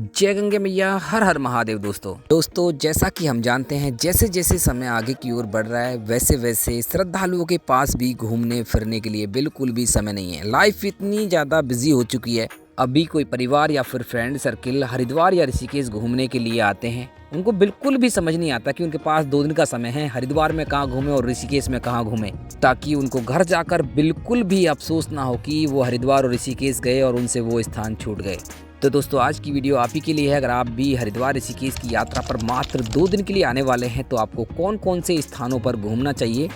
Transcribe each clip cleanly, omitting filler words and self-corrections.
जय गंगे मैया, हर हर महादेव। दोस्तों जैसा कि हम जानते हैं, जैसे जैसे समय आगे की ओर बढ़ रहा है वैसे वैसे श्रद्धालुओं के पास भी घूमने फिरने के लिए बिल्कुल भी समय नहीं है। लाइफ इतनी ज़्यादा बिजी हो चुकी है। अभी कोई परिवार या फिर फ्रेंड सर्किल हरिद्वार या ऋषिकेश घूमने के लिए आते हैं, उनको बिल्कुल भी समझ नहीं आता कि उनके पास 2 दिन का समय है, हरिद्वार में कहाँ घूमें और ऋषिकेश में कहाँ घूमें, ताकि उनको घर जाकर बिल्कुल भी अफसोस ना हो कि वो हरिद्वार और ऋषिकेश गए और उनसे वो स्थान छूट गए। तो दोस्तों आज की वीडियो आप ही के लिए है। अगर आप भी हरिद्वार ऋषिकेश की यात्रा पर मात्र 2 दिन के लिए आने वाले हैं तो आपको कौन कौन से स्थानों पर घूमना चाहिए,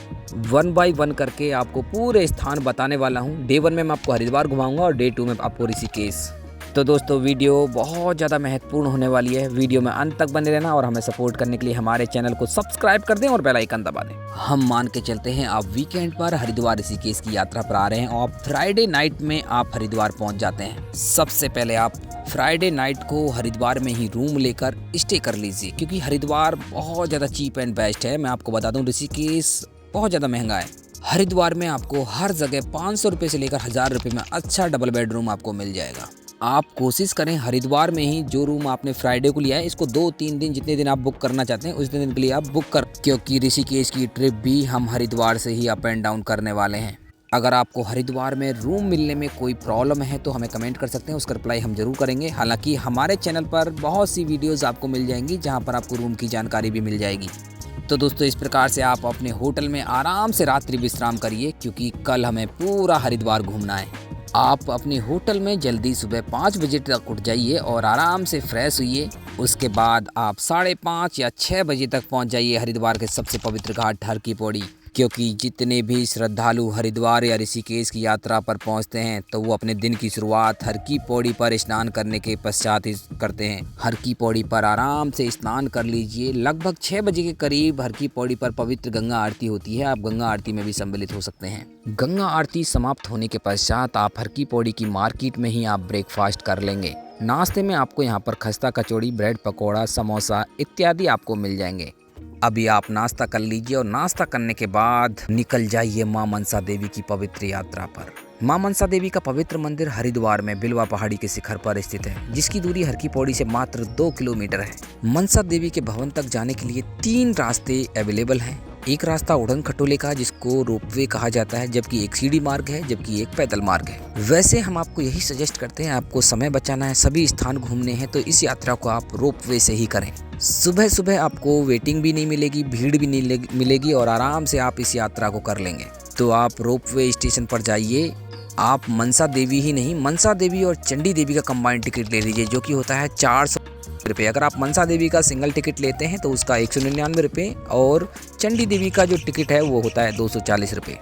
1 बाय 1 करके आपको पूरे स्थान बताने वाला हूं। डे 1 में मैं आपको हरिद्वार घुमाऊंगा और डे 2 में आपको ऋषिकेश। तो दोस्तों वीडियो बहुत ज़्यादा महत्वपूर्ण होने वाली है। वीडियो में अंत तक बने रहना और हमें सपोर्ट करने के लिए हमारे चैनल को सब्सक्राइब कर दें और बेल आइकन दबा दें। हम मान के चलते हैं आप वीकेंड पर हरिद्वार ऋषिकेश की यात्रा पर आ रहे हैं और फ्राइडे नाइट में आप हरिद्वार पहुंच जाते हैं। सबसे पहले आप फ्राइडे नाइट को हरिद्वार में ही रूम लेकर स्टे कर लीजिए, क्योंकि हरिद्वार बहुत ज़्यादा चीप एंड बेस्ट है। मैं आपको बता दूं ऋषिकेश बहुत ज़्यादा महंगा है। हरिद्वार में आपको हर जगह 500 रुपये से लेकर 1000 रुपये में अच्छा डबल बेडरूम आपको मिल जाएगा। आप कोशिश करें हरिद्वार में ही जो रूम आपने फ्राइडे को लिया है इसको 2-3 दिन, जितने दिन आप बुक करना चाहते हैं उतने दिन के लिए आप बुक कर, क्योंकि ऋषिकेश की ट्रिप भी हम हरिद्वार से ही अप एंड डाउन करने वाले हैं। अगर आपको हरिद्वार में रूम मिलने में कोई प्रॉब्लम है तो हमें कमेंट कर सकते हैं, उसका रिप्लाई हम जरूर करेंगे। हालांकि हमारे चैनल पर बहुत सी वीडियोस आपको मिल जाएंगी जहां पर आपको रूम की जानकारी भी मिल जाएगी। तो दोस्तों इस प्रकार से आप अपने होटल में आराम से रात्रि विश्राम करिए, क्योंकि कल हमें पूरा हरिद्वार घूमना है। आप अपने होटल में जल्दी सुबह 5 बजे तक उठ जाइए और आराम से फ्रेश हुइए। उसके बाद आप 5:30 या 6 बजे तक पहुंच जाइए हरिद्वार के सबसे पवित्र घाट हर की पौड़ी, क्योंकि जितने भी श्रद्धालु हरिद्वार या ऋषिकेश की यात्रा पर पहुंचते हैं तो वो अपने दिन की शुरुआत हर की पौड़ी पर स्नान करने के पश्चात ही करते हैं। हर की पौड़ी पर आराम से स्नान कर लीजिए। लगभग 6 बजे के करीब हर की पौड़ी पर पवित्र गंगा आरती होती है। आप गंगा आरती में भी सम्मिलित हो सकते हैं। गंगा आरती समाप्त होने के पश्चात आप हर की पौड़ी की मार्केट में ही आप ब्रेकफास्ट कर लेंगे। नाश्ते में आपको यहाँ पर खस्ता कचौड़ी, ब्रेड पकौड़ा, समोसा इत्यादि आपको मिल जाएंगे। अभी आप नाश्ता कर लीजिए और नाश्ता करने के बाद निकल जाइए मां मनसा देवी की पवित्र यात्रा पर। मां मनसा देवी का पवित्र मंदिर हरिद्वार में बिलवा पहाड़ी के शिखर पर स्थित है, जिसकी दूरी हर की पौड़ी से मात्र 2 किलोमीटर है। मनसा देवी के भवन तक जाने के लिए 3 रास्ते अवेलेबल हैं। एक रास्ता उड़न खटोले का, जिसको रोपवे कहा जाता है, जबकि एक सीढ़ी मार्ग है, जबकि एक पैदल मार्ग है। वैसे हम आपको यही सजेस्ट करते हैं, आपको समय बचाना है, सभी स्थान घूमने हैं, तो इस यात्रा को आप रोपवे से ही करें। सुबह सुबह आपको वेटिंग भी नहीं मिलेगी, भीड़ भी नहीं मिलेगी और आराम से आप इस यात्रा को कर लेंगे। तो आप रोपवे स्टेशन पर जाइए। आप मनसा देवी ही नहीं, मनसा देवी और चंडी देवी का कंबाइंड टिकट ले लीजिए, जो कि होता है 400 रुपये। अगर आप मनसा देवी का सिंगल टिकट लेते हैं तो उसका 199 रुपये और चंडी देवी का जो टिकट है वो होता है 240 रुपये।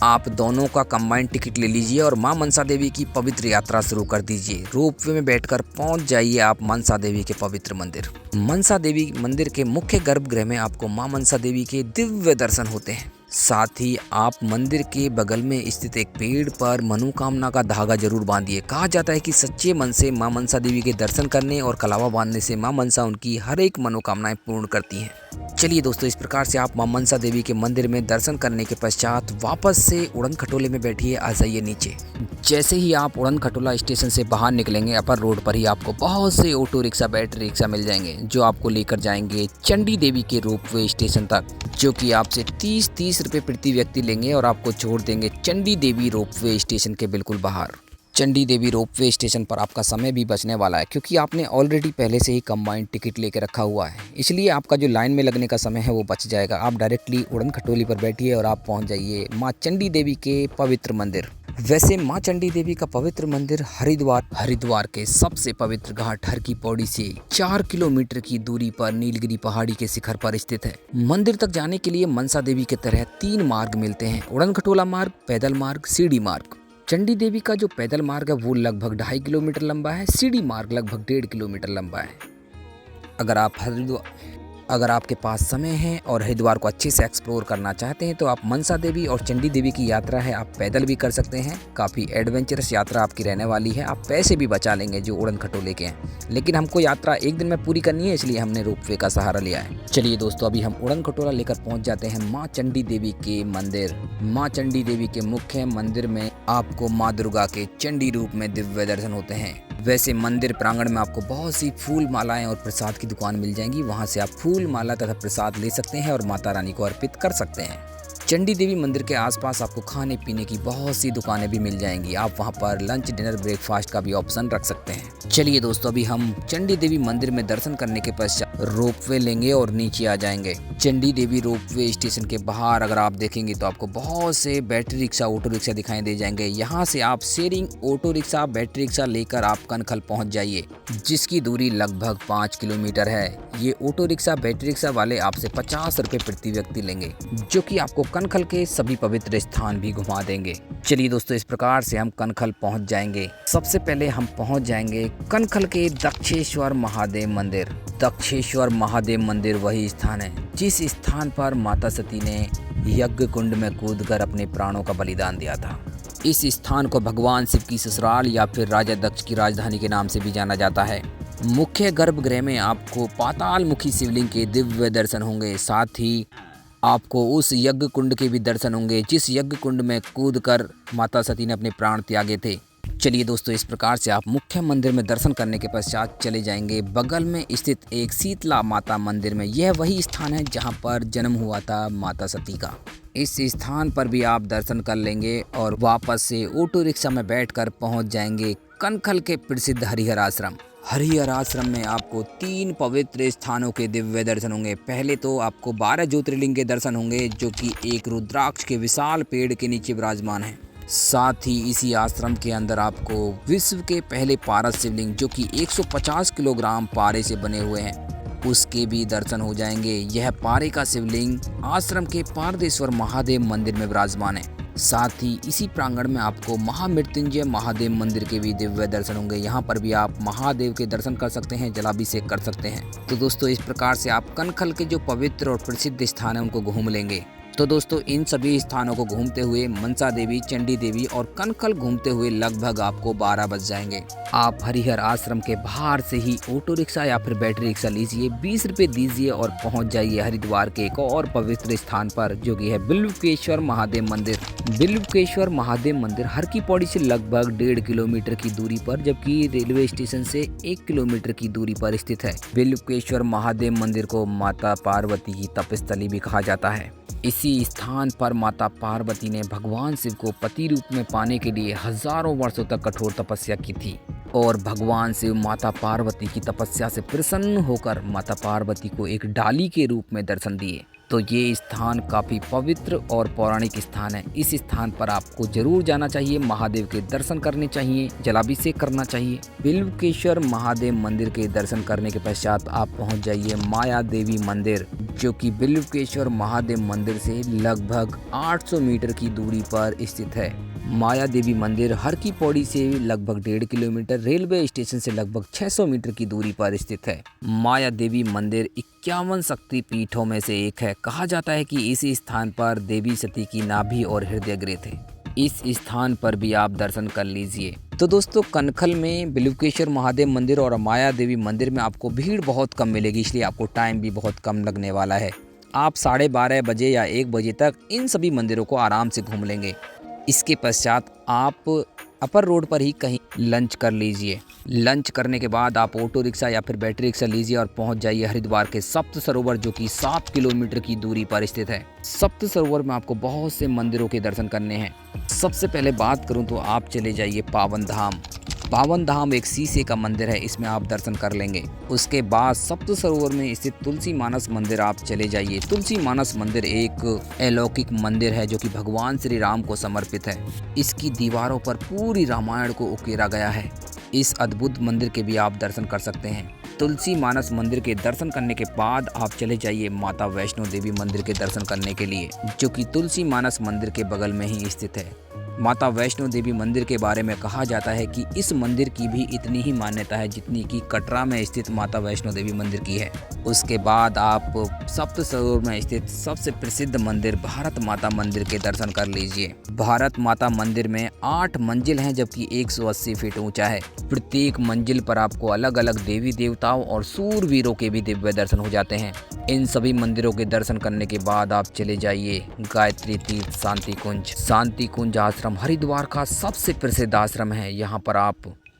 आप दोनों का कंबाइंड टिकट ले लीजिए और मां मनसा देवी की पवित्र यात्रा शुरू कर दीजिए। रोपवे में बैठकर पहुंच जाइए आप मनसा देवी के पवित्र मंदिर। मनसा देवी मंदिर के मुख्य गर्भगृह में आपको मां मनसा देवी के दिव्य दर्शन होते हैं। साथ ही आप मंदिर के बगल में स्थित एक पेड़ पर मनोकामना का धागा जरूर बांधिए। कहा जाता है कि सच्चे मन से मां मनसा देवी के दर्शन करने और कलावा बांधने से मां मनसा उनकी हर एक मनोकामनाएं पूर्ण करती हैं। चलिए दोस्तों इस प्रकार से आप मां मनसा देवी के मंदिर में दर्शन करने के पश्चात वापस से उड़न खटोले में बैठिए, आ जाइए नीचे। जैसे ही आप उड़न खटोला स्टेशन से बाहर निकलेंगे, अपर रोड पर ही आपको बहुत से ऑटो रिक्शा, बैटरी रिक्शा मिल जाएंगे, जो आपको लेकर जाएंगे चंडी देवी के रोपवे स्टेशन तक, जो कि आपसे 30 रुपये प्रति व्यक्ति लेंगे और आपको छोड़ देंगे चंडी देवी रोपवे स्टेशन के बिल्कुल बाहर। चंडी देवी रोपवे स्टेशन पर आपका समय भी बचने वाला है, क्योंकि आपने ऑलरेडी पहले से ही कंबाइंड टिकट लेके रखा हुआ है, इसलिए आपका जो लाइन में लगने का समय है वो बच जाएगा। आप डायरेक्टली उड़न खटोली पर बैठिए और आप पहुंच जाइए मां चंडी देवी के पवित्र मंदिर। वैसे मां चंडी देवी का पवित्र मंदिर हरिद्वार के सबसे पवित्र घाट हर की पौड़ी से 4 किलोमीटर की दूरी पर नीलगिरी पहाड़ी के शिखर पर स्थित है। मंदिर तक जाने के लिए मनसा देवी की तरह 3 मार्ग मिलते हैं, उड़न खटोला मार्ग, पैदल मार्ग, सीढ़ी मार्ग। चंडी देवी का जो पैदल मार्ग है वो लगभग 2.5 किलोमीटर लंबा है, सीढ़ी मार्ग लगभग 1.5 किलोमीटर लंबा है। अगर आपके पास समय है और हरिद्वार को अच्छे से एक्सप्लोर करना चाहते हैं तो आप मनसा देवी और चंडी देवी की यात्रा है, आप पैदल भी कर सकते हैं। काफ़ी एडवेंचरस यात्रा आपकी रहने वाली है। आप पैसे भी बचा लेंगे जो उड़न खटोले के हैं, लेकिन हमको यात्रा 1 दिन में पूरी करनी है, इसलिए हमने रोपवे का सहारा लिया है। चलिए दोस्तों अभी हम उड़न खटोला लेकर पहुंच जाते हैं माँ चंडी देवी के मंदिर। माँ चंडी देवी के मुख्य मंदिर में आपको माँ दुर्गा के चंडी रूप में दिव्य दर्शन होते हैं। वैसे मंदिर प्रांगण में आपको बहुत सी फूल मालाएं और प्रसाद की दुकान मिल जाएंगी। वहां से आप फूल माला तथा प्रसाद ले सकते हैं और माता रानी को अर्पित कर सकते हैं। चंडी देवी मंदिर के आसपास आपको खाने पीने की बहुत सी दुकानें भी मिल जाएंगी। आप वहां पर लंच डिनर ब्रेकफास्ट का भी ऑप्शन रख सकते हैं। चलिए दोस्तों, अभी हम चंडी देवी मंदिर में दर्शन करने के पश्चात रोपवे लेंगे और नीचे आ जाएंगे। चंडी देवी रोपवे स्टेशन के बाहर अगर आप देखेंगे तो आपको बहुत से बैटरी रिक्शा ऑटो रिक्शा दिखाई दे जाएंगे। यहाँ से आप sharing auto rickshaw battery rickshaw लेकर आप कनखल पहुँच जाइए, जिसकी दूरी लगभग 5 किलोमीटर है। ये ऑटो रिक्शा बैटरी रिक्शा वाले आपसे 50 रुपए प्रति व्यक्ति लेंगे, जो कि आपको कनखल के सभी पवित्र स्थान भी घुमा देंगे। चलिए दोस्तों, इस प्रकार से हम कनखल पहुंच जाएंगे। सबसे पहले हम पहुंच जाएंगे कनखल के दक्षेश्वर महादेव मंदिर। दक्षेश्वर महादेव मंदिर वही स्थान है जिस स्थान पर माता सती ने यज्ञ कुंड में कूदकर अपने प्राणों का बलिदान दिया था। इस स्थान को भगवान शिव की ससुराल या फिर राजा दक्ष की राजधानी के नाम से भी जाना जाता है। मुख्य गर्भगृह में आपको पाताल मुखी शिवलिंग के दिव्य दर्शन होंगे। साथ ही आपको उस यज्ञ कुंड के भी दर्शन होंगे जिस यज्ञ कुंड में कूदकर माता सती ने अपने प्राण त्यागे थे। चलिए दोस्तों, इस प्रकार से आप मुख्य मंदिर में दर्शन करने के पश्चात चले जाएंगे बगल में स्थित एक शीतला माता मंदिर में। यह वही स्थान है जहां पर जन्म हुआ था माता सती का। इस स्थान पर भी आप दर्शन कर लेंगे और वापस से ऑटो रिक्शा में बैठकर पहुंच जाएंगे कनखल के प्रसिद्ध हरिहर आश्रम। हरिहर आश्रम में आपको 3 पवित्र स्थानों के दिव्य दर्शन होंगे। पहले तो आपको 12 ज्योतिर्लिंग के दर्शन होंगे, जो कि एक रुद्राक्ष के विशाल पेड़ के नीचे विराजमान है। साथ ही इसी आश्रम के अंदर आपको विश्व के पहले पारस शिवलिंग, जो कि 150 किलोग्राम पारे से बने हुए हैं, उसके भी दर्शन हो जाएंगे। यह पारे का शिवलिंग आश्रम के पारदेश्वर महादेव मंदिर में विराजमान है। साथ ही इसी प्रांगण में आपको महामृत्युंजय महादेव मंदिर के भी दिव्य दर्शन होंगे। यहाँ पर भी आप महादेव के दर्शन कर सकते हैं, जलाभिषेक कर सकते हैं। तो दोस्तों, इस प्रकार से आप कनखल के जो पवित्र और प्रसिद्ध स्थान है उनको घूम लेंगे। तो दोस्तों, इन सभी स्थानों को घूमते हुए मनसा देवी, चंडी देवी और कनखल घूमते हुए लगभग आपको 12 बज जाएंगे। आप हरिहर आश्रम के बाहर से ही ऑटो रिक्शा या फिर बैटरी रिक्शा लीजिए, 20 रुपए दीजिए और पहुंच जाइए हरिद्वार के एक और पवित्र स्थान पर, जो कि है बिल्वकेश्वर महादेव मंदिर। बिल्वकेश्वर महादेव मंदिर हर की पौड़ी से लगभग 1.5 किलोमीटर की दूरी पर, जबकि रेलवे स्टेशन से 1 किलोमीटर की दूरी पर स्थित है। बिल्वकेश्वर महादेव मंदिर को माता पार्वती की तपस्थली भी कहा जाता है। इसी स्थान पर माता पार्वती ने भगवान शिव को पति रूप में पाने के लिए हजारों वर्षों तक कठोर तपस्या की थी और भगवान शिव माता पार्वती की तपस्या से प्रसन्न होकर माता पार्वती को एक डाली के रूप में दर्शन दिए। तो ये स्थान काफ़ी पवित्र और पौराणिक स्थान है। इस स्थान पर आपको जरूर जाना चाहिए, महादेव के दर्शन करने चाहिए, जलाभिषेक करना चाहिए। बिल्वकेश्वर महादेव मंदिर के दर्शन करने के पश्चात आप पहुंच जाइए माया देवी मंदिर, जो कि बिल्वकेश्वर महादेव मंदिर से लगभग 800 मीटर की दूरी पर स्थित है। माया देवी मंदिर हर की पौड़ी से लगभग 1.5 किलोमीटर, रेलवे स्टेशन से लगभग 600 मीटर की दूरी पर स्थित है। माया देवी मंदिर 51 शक्ति पीठों में से एक है। कहा जाता है कि इसी स्थान पर देवी सती की नाभि और हृदय गृह थे। इस स्थान पर भी आप दर्शन कर लीजिए। तो दोस्तों, कनखल में बिल्वकेश्वर महादेव मंदिर और माया देवी मंदिर में आपको भीड़ बहुत कम मिलेगी, इसलिए आपको टाइम भी बहुत कम लगने वाला है। आप 12:30 बजे या 1 बजे तक इन सभी मंदिरों को आराम से घूम लेंगे। इसके पश्चात आप अपर रोड पर ही कहीं लंच कर लीजिए। लंच करने के बाद आप ऑटो रिक्शा या फिर बैटरी रिक्शा लीजिए और पहुंच जाइए हरिद्वार के सप्त सरोवर, जो कि 7 किलोमीटर की दूरी पर स्थित है। सप्त सरोवर में आपको बहुत से मंदिरों के दर्शन करने हैं। सबसे पहले बात करूं तो आप चले जाइए पावन धाम। पावन धाम एक शीशे का मंदिर है, इसमें आप दर्शन कर लेंगे। उसके बाद सप्त सरोवर में स्थित तुलसी मानस मंदिर आप चले जाइए। तुलसी मानस मंदिर एक अलौकिक मंदिर है जो कि भगवान श्री राम को समर्पित है। इसकी दीवारों पर पूरी रामायण को उकेरा गया है। इस अद्भुत मंदिर के भी आप दर्शन कर सकते हैं। तुलसी मानस मंदिर के दर्शन करने के बाद आप चले जाइए माता वैष्णो देवी मंदिर के दर्शन करने के लिए, जो कि तुलसी मानस मंदिर के बगल में ही स्थित है। माता वैष्णो देवी मंदिर के बारे में कहा जाता है कि इस मंदिर की भी इतनी ही मान्यता है जितनी कि कटरा में स्थित माता वैष्णो देवी मंदिर की है। उसके बाद आप सप्त सरोवर में स्थित सबसे प्रसिद्ध मंदिर भारत माता मंदिर के दर्शन कर लीजिए। भारत माता मंदिर में 8 मंजिल हैं, जबकि 180 फीट ऊंचा है। प्रत्येक मंजिल पर आपको अलग अलग देवी देवताओं और सूरवीरों के भी दिव्य दर्शन हो जाते हैं। इन सभी मंदिरों के दर्शन करने के बाद आप चले जाइए गायत्री तीर्थ शांति कुंज। शांति कुंज आश्रम हरिद्वार का सबसे प्रसिद्ध आश्रम है। यहाँ पर आप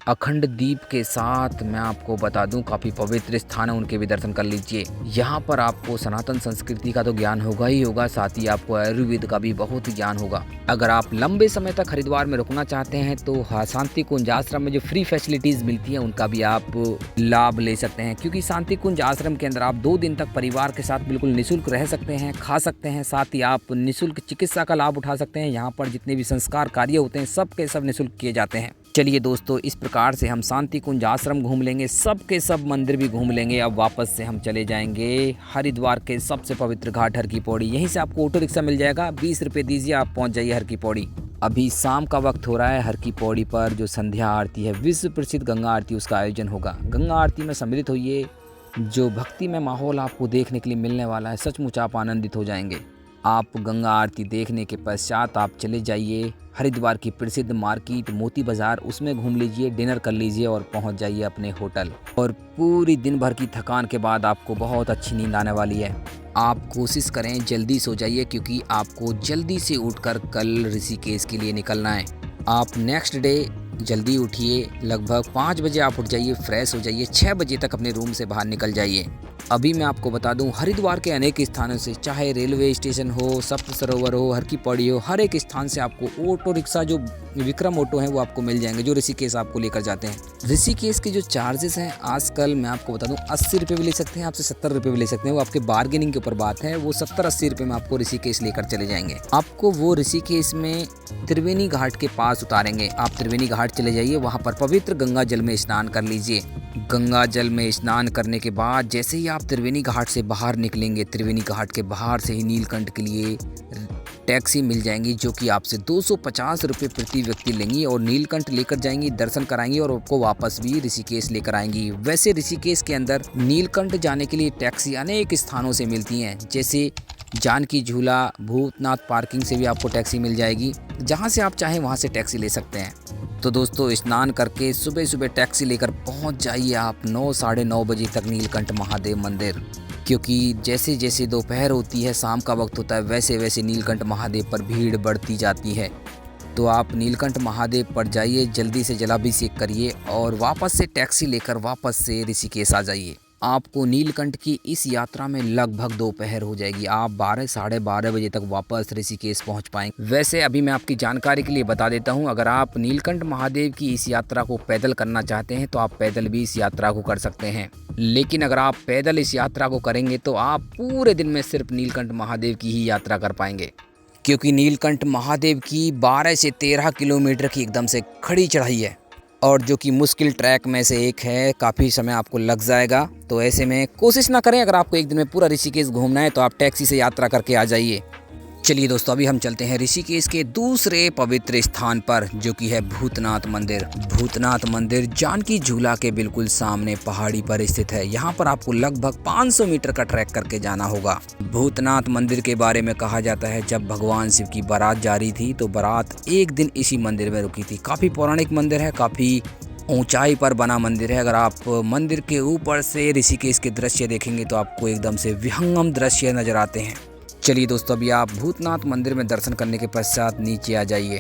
अखंड दीप के साथ मैं आपको बता दूं काफ़ी पवित्र स्थान है, उनके भी दर्शन कर लीजिए। यहाँ पर आपको सनातन संस्कृति का तो ज्ञान होगा ही होगा, साथ ही आपको आयुर्वेद का भी बहुत ज्ञान होगा। अगर आप लंबे समय तक हरिद्वार में रुकना चाहते हैं तो शांति कुंज आश्रम में जो फ्री फैसिलिटीज़ मिलती हैं उनका भी आप लाभ ले सकते हैं, क्योंकि शांति कुंज आश्रम के अंदर आप 2 दिन तक परिवार के साथ बिल्कुल निःशुल्क रह सकते हैं, खा सकते हैं, साथ ही आप निःशुल्क चिकित्सा का लाभ उठा सकते हैं। यहाँ पर जितने भी संस्कार कार्य होते हैं सब के सब निःशुल्क किए जाते हैं। चलिए दोस्तों, इस प्रकार से हम शांति कुंज आश्रम घूम लेंगे, सब के सब मंदिर भी घूम लेंगे। अब वापस से हम चले जाएंगे हरिद्वार के सबसे पवित्र घाट हर की पौड़ी। यहीं से आपको ऑटो रिक्शा मिल जाएगा, 20 रुपये दीजिए, आप पहुंच जाइए हर की पौड़ी। अभी शाम का वक्त हो रहा है। हर की पौड़ी पर जो संध्या आरती है, विश्व प्रसिद्ध गंगा आरती, उसका आयोजन होगा। गंगा आरती में सम्मिलित होइए। जो भक्ति में माहौल आपको देखने के लिए मिलने वाला है, सचमुच आप आनंदित हो जाएंगे। आप गंगा आरती देखने के पश्चात आप चले जाइए हरिद्वार की प्रसिद्ध मार्केट मोती बाज़ार, उसमें घूम लीजिए, डिनर कर लीजिए और पहुंच जाइए अपने होटल। और पूरी दिन भर की थकान के बाद आपको बहुत अच्छी नींद आने वाली है। आप कोशिश करें जल्दी सो जाइए, क्योंकि आपको जल्दी से उठकर कल ऋषिकेश के लिए निकलना है। आप नेक्स्ट डे जल्दी उठिए, लगभग 5 बजे आप उठ जाइए, फ्रेश हो जाइए, 6 बजे तक अपने रूम से बाहर निकल जाइए। अभी मैं आपको बता दूं, हरिद्वार के अनेक स्थानों से, चाहे रेलवे स्टेशन हो, सप्त सरोवर हो, हर की पौड़ी हो, हर एक स्थान से आपको ऑटो रिक्शा जो विक्रम ऑटो हैं वो आपको मिल जाएंगे, जो ऋषिकेश आपको लेकर जाते हैं। ऋषिकेश के जो चार्जेस हैं आजकल मैं आपको बता दूं, 80 रुपये भी ले सकते हैं, आपसे 70 रुपये भी ले सकते हैं। वो आपके बार्गेनिंग के ऊपर बात है। वो 70-80 रुपये में आपको ऋषिकेश लेकर चले जाएंगे। आपको वो ऋषिकेश में त्रिवेणी घाट के पास उतारेंगे। आप त्रिवेणी घाट चले जाइए, वहाँ पर पवित्र गंगा जल में स्नान कर लीजिए। गंगा जल में स्नान करने के बाद जैसे ही आप त्रिवेणी घाट से बाहर निकलेंगे, त्रिवेणी घाट के बाहर से ही नीलकंठ के लिए टैक्सी मिल जाएंगी, जो कि आपसे 250 रुपये प्रति व्यक्ति लेंगी और नीलकंठ लेकर जाएंगी, दर्शन कराएंगी और आपको वापस भी ऋषिकेश लेकर आएंगी। वैसे ऋषिकेश के अंदर नीलकंठ जाने के लिए टैक्सी अनेक स्थानों से मिलती हैं, जैसे जानकी झूला, भूतनाथ पार्किंग से भी आपको टैक्सी मिल जाएगी। जहाँ से आप चाहें वहाँ से टैक्सी ले सकते हैं। तो दोस्तों, स्नान करके सुबह सुबह टैक्सी लेकर पहुँच जाइए आप 9 साढ़े 9 बजे तक नीलकंठ महादेव मंदिर, क्योंकि जैसे जैसे दोपहर होती है, शाम का वक्त होता है, वैसे वैसे नीलकंठ महादेव पर भीड़ बढ़ती जाती है। तो आप नीलकंठ महादेव पर जाइए, जल्दी से जलाभिषेक करिए और वापस से टैक्सी लेकर वापस से ऋषिकेश आ जाइए। आपको नीलकंठ की इस यात्रा में लगभग दोपहर हो जाएगी। आप 12 साढ़े 12 बजे तक वापस ऋषिकेश पहुंच पाएंगे। वैसे अभी मैं आपकी जानकारी के लिए बता देता हूं, अगर आप नीलकंठ महादेव की इस यात्रा को पैदल करना चाहते हैं तो आप पैदल भी इस यात्रा को कर सकते हैं। लेकिन अगर आप पैदल इस यात्रा को करेंगे तो आप पूरे दिन में सिर्फ नीलकंठ महादेव की ही यात्रा कर पाएंगे, क्योंकि नीलकंठ महादेव की 12 से 13 किलोमीटर की एकदम से खड़ी चढ़ाई है और जो कि मुश्किल ट्रैक में से एक है। काफ़ी समय आपको लग जाएगा, तो ऐसे में कोशिश ना करें। अगर आपको एक दिन में पूरा ऋषिकेश घूमना है तो आप टैक्सी से यात्रा करके आ जाइए। चलिए दोस्तों, अभी हम चलते हैं ऋषिकेश के दूसरे पवित्र स्थान पर, जो कि है भूतनाथ मंदिर। भूतनाथ मंदिर जानकी झूला के बिल्कुल सामने पहाड़ी पर स्थित है। यहाँ पर आपको लगभग 500 मीटर का ट्रैक करके जाना होगा। भूतनाथ मंदिर के बारे में कहा जाता है, जब भगवान शिव की बारात जा रही थी तो बारात एक दिन इसी मंदिर में रुकी थी। काफ़ी पौराणिक मंदिर है, काफ़ी ऊंचाई पर बना मंदिर है। अगर आप मंदिर के ऊपर से ऋषिकेश के दृश्य देखेंगे तो आपको एकदम से विहंगम दृश्य नजर आते हैं। चलिए दोस्तों, अभी आप भूतनाथ मंदिर में दर्शन करने के पश्चात नीचे आ जाइए।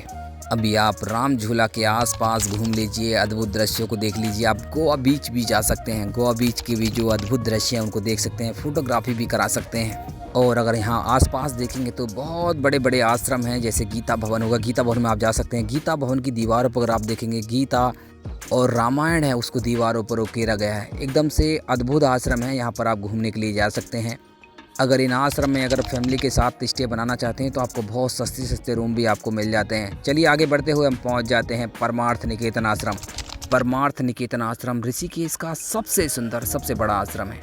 अभी आप राम झूला के आसपास घूम लीजिए, अद्भुत दृश्यों को देख लीजिए। आप गोवा बीच भी जा सकते हैं, गोवा बीच के भी जो अद्भुत दृश्य हैं उनको देख सकते हैं, फोटोग्राफी भी करा सकते हैं। और अगर यहाँ आसपास देखेंगे तो बहुत बड़े बड़े आश्रम हैं, जैसे गीता भवन होगा, गीता भवन में आप जा सकते हैं। गीता भवन की दीवारों पर अगर आप देखेंगे, गीता और रामायण है उसको दीवारों पर उकेरा गया है। एकदम से अद्भुत आश्रम है, यहाँ पर आप घूमने के लिए जा सकते हैं। अगर इन आश्रम में अगर फैमिली के साथ स्टे बनाना चाहते हैं तो आपको बहुत सस्ते रूम भी आपको मिल जाते हैं। चलिए आगे बढ़ते हुए हम पहुंच जाते हैं परमार्थ निकेतन आश्रम। परमार्थ निकेतन आश्रम ऋषिकेश का सबसे सुंदर, सबसे बड़ा आश्रम है।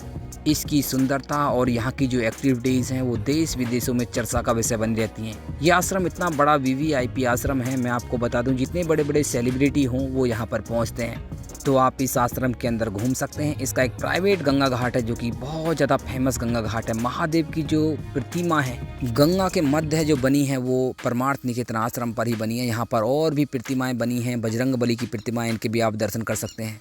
इसकी सुंदरता और यहाँ की जो एक्टिविटीज़ हैं वो देश विदेशों में चर्चा का विषय बनी रहती हैं। ये आश्रम इतना बड़ा वीवीआईपी आश्रम है, मैं आपको बता दूं, जितने बड़े बड़े सेलिब्रिटी हों वो यहाँ पर पहुँचते हैं। तो आप इस आश्रम के अंदर घूम सकते हैं। इसका एक प्राइवेट गंगा घाट है, जो कि बहुत ज़्यादा फेमस गंगा घाट है। महादेव की जो प्रतिमा है गंगा के मध्य जो बनी है वो परमार्थ निकेतन आश्रम पर ही बनी है। यहाँ पर और भी प्रतिमाएं बनी हैं, बजरंगबली की प्रतिमाएं, इनके भी आप दर्शन कर सकते हैं।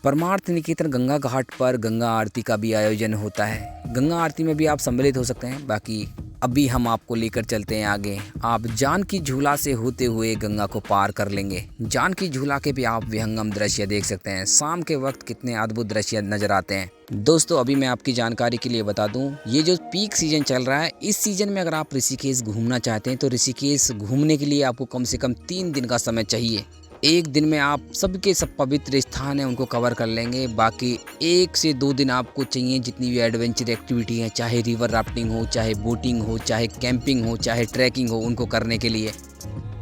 परमार्थ निकेतन गंगा घाट पर गंगा आरती का भी आयोजन होता है। गंगा आरती में भी आप सम्मिलित हो सकते हैं। बाकी अभी हम आपको लेकर चलते हैं आगे। आप जानकी झूला से होते हुए गंगा को पार कर लेंगे। जानकी झूला के भी आप विहंगम दृश्य देख सकते हैं। शाम के वक्त कितने अद्भुत दृश्य नजर आते हैं। दोस्तों अभी मैं आपकी जानकारी के लिए बता दूं, ये जो पीक सीजन चल रहा है, इस सीजन में अगर आप ऋषिकेश घूमना चाहते हैं तो ऋषिकेश घूमने के लिए आपको कम से कम 3 दिन का समय चाहिए। एक दिन में आप सबके सब पवित्र स्थान हैं उनको कवर कर लेंगे। बाकी 1 से 2 दिन आपको चाहिए जितनी भी एडवेंचर एक्टिविटी है, चाहे रिवर राफ्टिंग हो, चाहे बोटिंग हो, चाहे कैंपिंग हो, चाहे ट्रैकिंग हो, उनको करने के लिए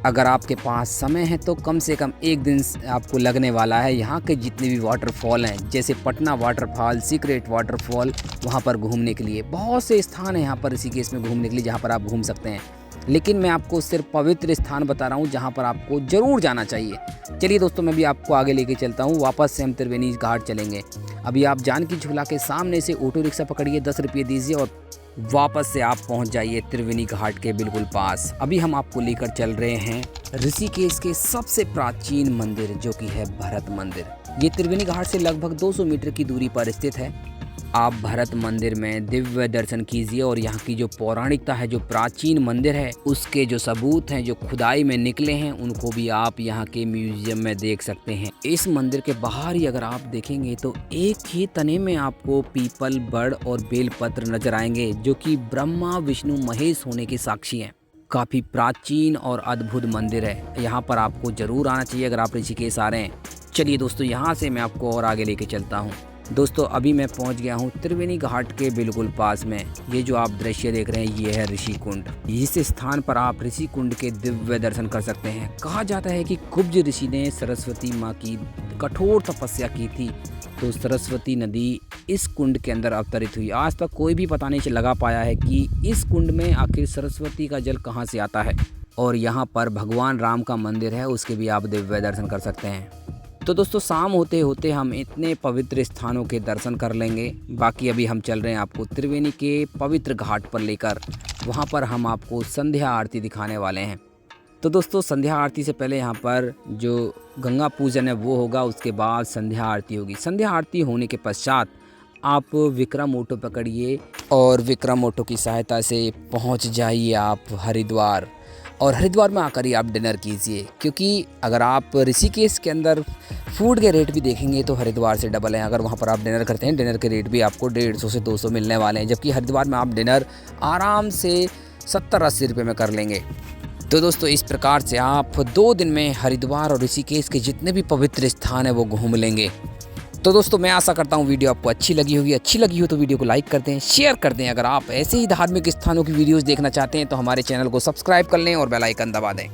अगर आपके पास समय है तो कम से कम 1 दिन आपको लगने वाला है। यहाँ के जितने भी वाटरफॉल हैं, जैसे पटना वाटरफॉल, सीक्रेट वाटरफॉल, वहाँ पर घूमने के लिए बहुत से स्थान हैं यहाँ पर ऋषिकेश में घूमने के लिए, जहाँ पर आप घूम सकते हैं। लेकिन मैं आपको सिर्फ पवित्र स्थान बता रहा हूँ जहाँ पर आपको ज़रूर जाना चाहिए। चलिए दोस्तों मैं भी आपको आगे लेके चलता हूँ। वापस से हम त्रिवेणी घाट चलेंगे। अभी आप जानकी झूला के सामने से ऑटो रिक्शा पकड़िए, 10 रुपये दीजिए और वापस से आप पहुंच जाइए त्रिवेणी घाट के बिल्कुल पास। अभी हम आपको लेकर चल रहे हैं ऋषिकेश के सबसे प्राचीन मंदिर जो कि है भरत मंदिर। ये त्रिवेणी घाट से लगभग 200 मीटर की दूरी पर स्थित है। आप भरत मंदिर में दिव्य दर्शन कीजिए और यहाँ की जो पौराणिकता है, जो प्राचीन मंदिर है, उसके जो सबूत हैं, जो खुदाई में निकले हैं, उनको भी आप यहाँ के म्यूजियम में देख सकते हैं। इस मंदिर के बाहर ही अगर आप देखेंगे तो एक ही तने में आपको पीपल, बड़ और बेलपत्र नजर आएंगे जो कि ब्रह्मा विष्णु महेश होने के साक्षी हैं। काफ़ी प्राचीन और अद्भुत मंदिर है। यहाँ पर आपको ज़रूर आना चाहिए अगर आप ऋषिकेश आ रहे हैं। चलिए दोस्तों यहाँ से मैं आपको और आगे लेके चलता हूँ। दोस्तों अभी मैं पहुंच गया हूं त्रिवेणी घाट के बिल्कुल पास में। ये जो आप दृश्य देख रहे हैं ये है ऋषि कुंड। इस स्थान पर आप ऋषि कुंड के दिव्य दर्शन कर सकते हैं। कहा जाता है कि कुब्ज ऋषि ने सरस्वती माँ की कठोर तपस्या की थी तो सरस्वती नदी इस कुंड के अंदर अवतरित हुई। आज तक कोई भी पता नहीं लगा पाया है कि इस कुंड में आखिर सरस्वती का जल कहाँ से आता है। और यहाँ पर भगवान राम का मंदिर है, उसके भी आप दिव्य दर्शन कर सकते हैं। तो दोस्तों शाम होते होते हम इतने पवित्र स्थानों के दर्शन कर लेंगे। बाकी अभी हम चल रहे हैं आपको त्रिवेणी के पवित्र घाट पर लेकर। वहाँ पर हम आपको संध्या आरती दिखाने वाले हैं। तो दोस्तों संध्या आरती से पहले यहाँ पर जो गंगा पूजन है वो होगा, उसके बाद संध्या आरती होगी। संध्या आरती होने के पश्चात आप विक्रम ऑटो पकड़िए और विक्रम ऑटो की सहायता से पहुँच जाइए आप हरिद्वार। और हरिद्वार में आकर ही आप डिनर कीजिए, क्योंकि अगर आप ऋषिकेश के अंदर फूड के रेट भी देखेंगे तो हरिद्वार से डबल हैं। अगर वहाँ पर आप डिनर करते हैं, डिनर के रेट भी आपको 150 से 200 मिलने वाले हैं, जबकि हरिद्वार में आप डिनर आराम से 70-80 रुपये में कर लेंगे। तो दोस्तों इस प्रकार से आप 2 दिन में हरिद्वार और ऋषिकेश के जितने भी पवित्र स्थान हैं वो घूम लेंगे। तो दोस्तों मैं आशा करता हूँ वीडियो आपको अच्छी लगी होगी। अच्छी लगी हो तो वीडियो को लाइक कर दें, शेयर कर दें। अगर आप ऐसे ही धार्मिक स्थानों की वीडियोस देखना चाहते हैं तो हमारे चैनल को सब्सक्राइब कर लें और बेल आइकन दबा दें।